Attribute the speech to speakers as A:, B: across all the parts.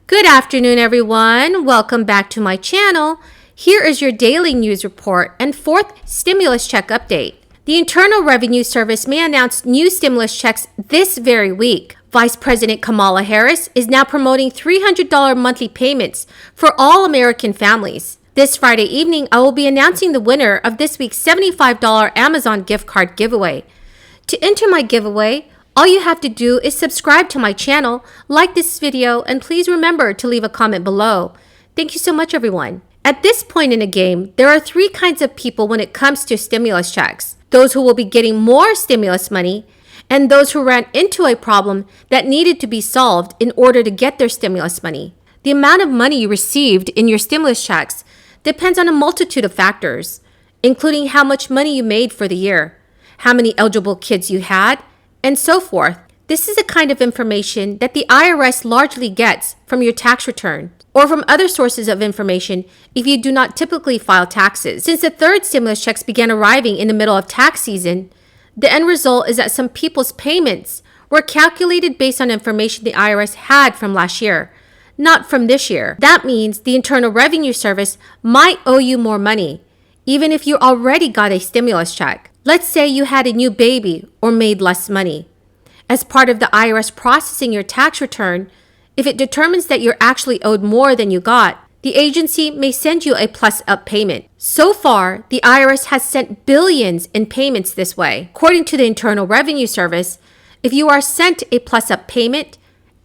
A: Good afternoon, everyone. Welcome back to my channel. Here is your daily news report and fourth stimulus check update. The Internal Revenue Service may announce new stimulus checks this very week. Vice President Kamala Harris is now promoting $300 monthly payments for all American families. This Friday evening, I will be announcing the winner of this week's $75 Amazon gift card giveaway. To enter my giveaway, all you have to do is subscribe to my channel, like this video, and please remember to leave a comment below. Thank you so much, everyone. At this point in the game, there are three kinds of people when it comes to stimulus checks. Those who will be getting more stimulus money, and those who ran into a problem that needed to be solved in order to get their stimulus money. The amount of money you received in your stimulus checks depends on a multitude of factors, including how much money you made for the year, how many eligible kids you had, and so forth. This is the kind of information that the IRS largely gets from your tax return or from other sources of information if you do not typically file taxes. Since the third stimulus checks began arriving in the middle of tax season, the end result is that some people's payments were calculated based on information the IRS had from last year, not from this year. That means the Internal Revenue Service might owe you more money, even if you already got a stimulus check. Let's say you had a new baby or made less money. As part of the IRS processing your tax return, if it determines that you're actually owed more than you got, the agency may send you a plus-up payment. So far, the IRS has sent billions in payments this way. According to the Internal Revenue Service, if you are sent a plus-up payment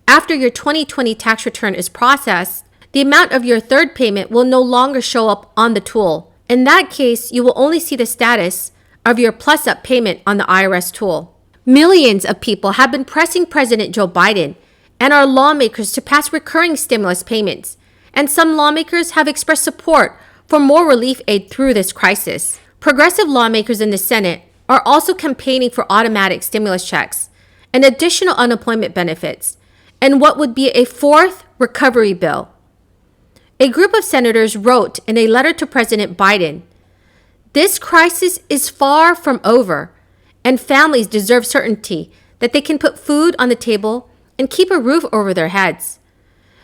A: after your 2020 tax return is processed, the amount of your third payment will no longer show up on the tool. In that case, you will only see the status of your plus-up payment on the IRS tool. Millions of people have been pressing President Joe Biden and our lawmakers to pass recurring stimulus payments, and some lawmakers have expressed support for more relief aid through this crisis. Progressive lawmakers in the Senate are also campaigning for automatic stimulus checks and additional unemployment benefits, and what would be a fourth recovery bill. A group of senators wrote in a letter to President Biden, "This crisis is far from over, and families deserve certainty that they can put food on the table and keep a roof over their heads.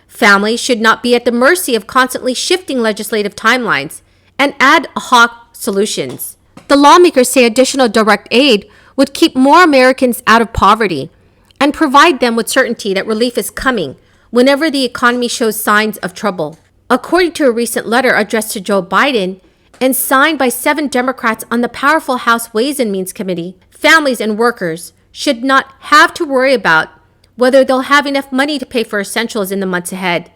A: Families should not be at the mercy of constantly shifting legislative timelines and ad hoc solutions." The lawmakers say additional direct aid would keep more Americans out of poverty and provide them with certainty that relief is coming whenever the economy shows signs of trouble. According to a recent letter addressed to Joe Biden and signed by 7 Democrats on the powerful House Ways and Means Committee, families and workers should not have to worry about whether they'll have enough money to pay for essentials in the months ahead,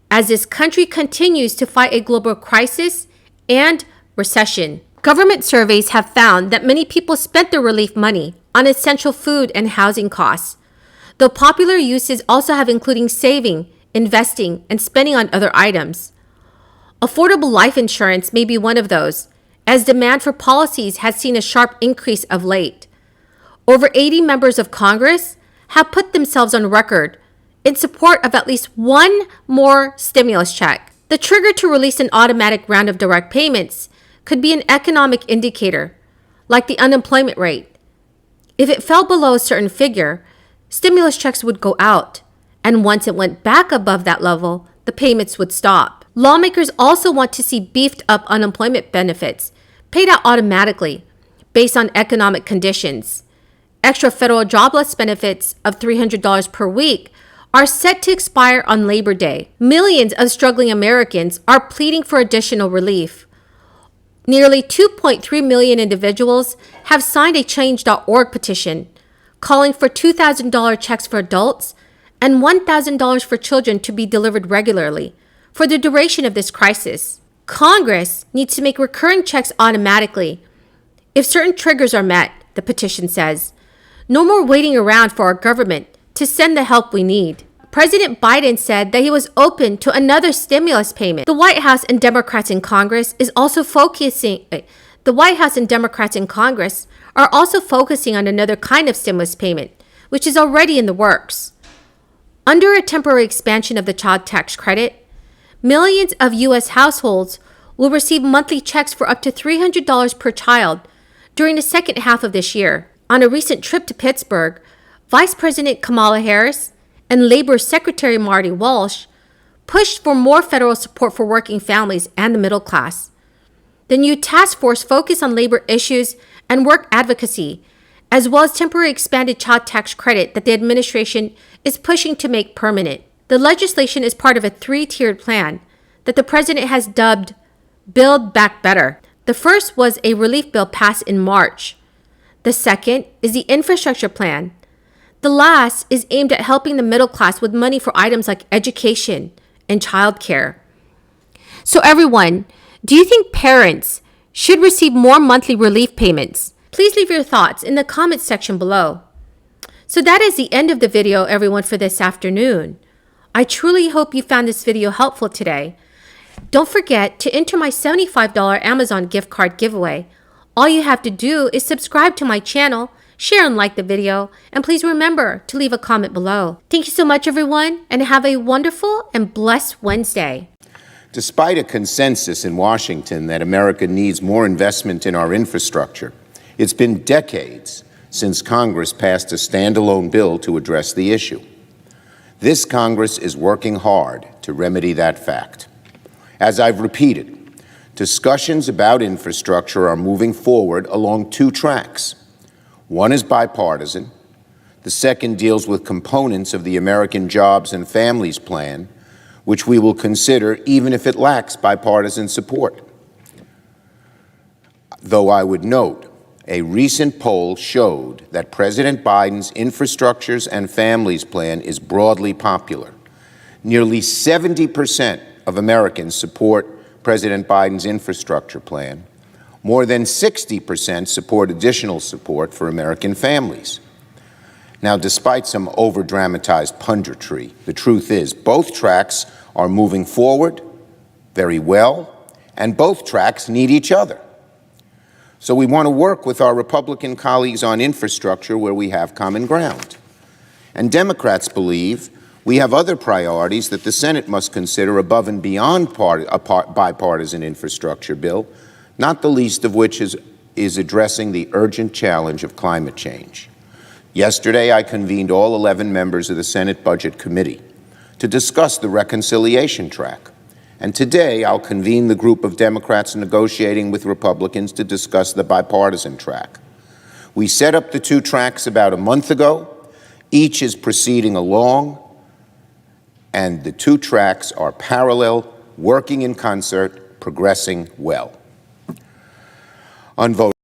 A: as this country continues to fight a global crisis and recession. Government surveys have found that many people spent their relief money on essential food and housing costs, though popular uses also have including saving, investing, and spending on other items. Affordable life insurance may be one of those, as demand for policies has seen a sharp increase of late. Over 80 members of Congress have put themselves on record in support of at least one more stimulus check. The trigger to release an automatic round of direct payments could be an economic indicator, like the unemployment rate. If it fell below a certain figure, stimulus checks would go out, and once it went back above that level, the payments would stop. Lawmakers also want to see beefed up unemployment benefits paid out automatically based on economic conditions. Extra federal jobless benefits of $300 per week are set to expire on Labor Day. Millions of struggling Americans are pleading for additional relief. Nearly 2.3 million individuals have signed a Change.org petition calling for $2,000 checks for adults and $1,000 for children to be delivered regularly for the duration of this crisis. Congress needs to make recurring checks automatically if certain triggers are met, the petition says. No more waiting around for our government to send the help we need. President Biden said that he was open to another stimulus payment. The White House and Democrats in Congress are also focusing on another kind of stimulus payment, which is already in the works. Under a temporary expansion of the child tax credit, millions of U.S. households will receive monthly checks for up to $300 per child during the second half of this year. On a recent trip to Pittsburgh, Vice President Kamala Harris and Labor Secretary Marty Walsh pushed for more federal support for working families and the middle class. The new task force focused on labor issues and work advocacy, as well as temporary expanded child tax credit that the administration is pushing to make permanent. The legislation is part of a three-tiered plan that the president has dubbed Build Back Better. The first was a relief bill passed in March. The second is the infrastructure plan. The last is aimed at helping the middle class with money for items like education and childcare. So everyone, do you think parents should receive more monthly relief payments? Please leave your thoughts in the comments section below. So that is the end of the video, everyone, for this afternoon. I truly hope you found this video helpful today. Don't forget to enter my $75 Amazon gift card giveaway. All you have to do is subscribe to my channel, share and like the video, and please remember to leave a comment below. Thank you so much, everyone, and have a wonderful and blessed Wednesday.
B: Despite a consensus in Washington that America needs more investment in our infrastructure, it's been decades since Congress passed a standalone bill to address the issue. This Congress is working hard to remedy that fact. As I've repeated, discussions about infrastructure are moving forward along two tracks. One is bipartisan. The second deals with components of the American Jobs and Families Plan, which we will consider even if it lacks bipartisan support. Though I would note, a recent poll showed that President Biden's Infrastructures and Families Plan is broadly popular. Nearly 70% of Americans support President Biden's infrastructure plan. More than 60% support additional support for American families. Now, despite some over-dramatized punditry, the truth is both tracks are moving forward very well, and both tracks need each other. So we want to work with our Republican colleagues on infrastructure where we have common ground. And Democrats believe we have other priorities that the Senate must consider above and beyond a bipartisan infrastructure bill, not the least of which is addressing the urgent challenge of climate change. Yesterday, I convened all 11 members of the Senate Budget Committee to discuss the reconciliation track. And today, I'll convene the group of Democrats negotiating with Republicans to discuss the bipartisan track. We set up the two tracks about a month ago. Each is proceeding along, and the two tracks are parallel, working in concert, progressing well. On voting.